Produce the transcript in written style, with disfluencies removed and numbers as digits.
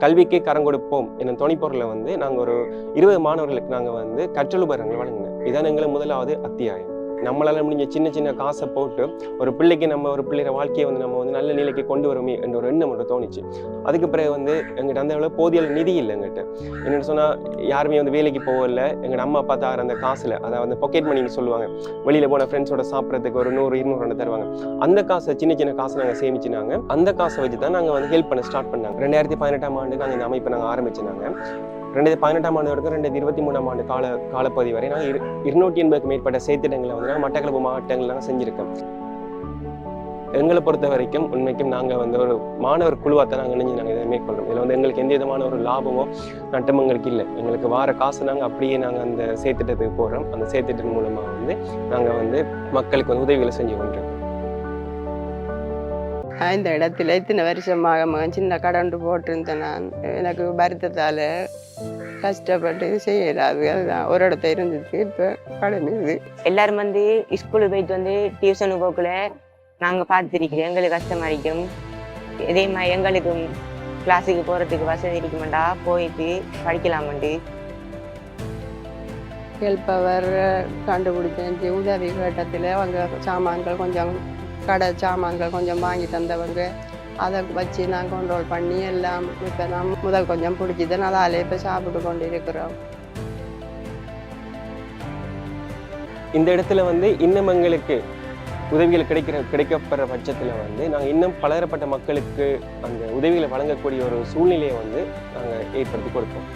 கல்விக்கு கரம் கொடுப்போம் என்னும் துணைப்பொருளை வந்து நாங்கள் ஒரு 20 மாணவர்களுக்கு நாங்கள் வந்து கற்றலுபகரணங்கள் வழங்கினோம். இதான் எங்களை முதலாவது அத்தியாயம். நம்மளால முடிஞ்ச சின்ன சின்ன காசை போட்டு ஒரு பிள்ளைக்கு நம்ம ஒரு பிள்ளைய வாழ்க்கையை வந்து நம்ம வந்து நல்ல நிலைக்கு கொண்டு வருமே என்ற ஒரு எண்ணம் மட்டும் தோணுச்சு. அதுக்கு பிறகு வந்து எங்கிட்ட அந்த அளவு போதிய நிதி இல்லை. எங்கிட்ட என்னென்னு சொன்னால் யாருமே வந்து வேலைக்கு போகல. எங்கள் அம்மா அப்பா தார அந்த காசில், அதாவது பாக்கெட் மணின்னு சொல்லுவாங்க, வெளியில் போன ஃப்ரெண்ட்ஸோட சாப்பிட்றதுக்கு ஒரு 100-200 தருவாங்க. அந்த காசை சின்ன சின்ன காசை நாங்கள் சேமிச்சுனாங்க. அந்த காசை வச்சு தான் நாங்கள் வந்து ஹெல்ப் பண்ண ஸ்டார்ட் பண்ணாங்க. 2018ஆம் ஆண்டு நாங்கள் இந்த அமைப்பை நாங்கள் ஆரம்பிச்சினாங்க. 2018ஆம் ஆண்டு வரைக்கும் 2023ஆம் ஆண்டு காலப்பகுதி வரை நாங்கள் 280க்கு மேற்பட்ட செயற்திட்டங்களை வந்து நாங்கள் மட்டக்களப்பு மாவட்டங்கள் நாங்கள் செஞ்சுருக்கோம். எங்களை பொறுத்த வரைக்கும் உண்மைக்கும் நாங்கள் வந்து ஒரு மாணவர் குழுவாக நாங்கள் இணைஞ்சு நாங்கள் இதை மேற்கொள்கிறோம். இதில் வந்து எங்களுக்கு எந்த விதமான ஒரு லாபமோ நட்டமும் எங்களுக்கு இல்லை. எங்களுக்கு வார காசு நாங்கள் அப்படியே நாங்கள் அந்த செயற்திட்டத்துக்கு போகிறோம். அந்த செயற்திட்டம் மூலமாக வந்து நாங்கள் வந்து மக்களுக்கு வந்து உதவிகளை செஞ்சு கொண்டிருக்கோம். இந்த இடத்துல இத்தனை வருஷமாக சின்ன கடண்டு போட்டிருந்தேன். நான் எனக்கு வருத்தத்தால் கஷ்டப்பட்டு செய்யலாது. அதுதான் ஒரு இடத்த இருந்துச்சு. இப்போ கடமைது எல்லாரும் வந்து ஸ்கூலுக்கு போயிட்டு வந்து டியூஷனு போக்குல நாங்கள் பார்த்துருக்கிறோம். எங்களுக்கு கஷ்டமாக இருக்கும். இதே மாதிரி எங்களுக்கு கிளாஸுக்கு போகிறதுக்கு வசதி இருக்க மாட்டா, போயிட்டு படிக்கலாமண்டு ஹெல்ப்பவர் கண்டுபிடிச்சேன். உதவி கட்டத்தில் அவங்க சாமான்கள் கொஞ்சம் கடை சாமான்கள் கொஞ்சம் வாங்கி தந்தவங்க அதை வச்சு நான் கண்ட்ரோல் பண்ணி எல்லாம் இப்போ நான் முதல் கொஞ்சம் பிடிச்சிது. அதாலே இப்போ சாப்பிட்டு கொண்டு இருக்கிறோம். இந்த இடத்துல வந்து இன்னும் எங்களுக்கு உதவிகள் கிடைக்கப்படுற பட்சத்தில் வந்து நாங்கள் இன்னும் பலதரப்பட்ட மக்களுக்கு அந்த உதவிகளை வழங்கக்கூடிய ஒரு சூழ்நிலையை வந்து நாங்கள் ஏற்படுத்தி கொடுப்போம்.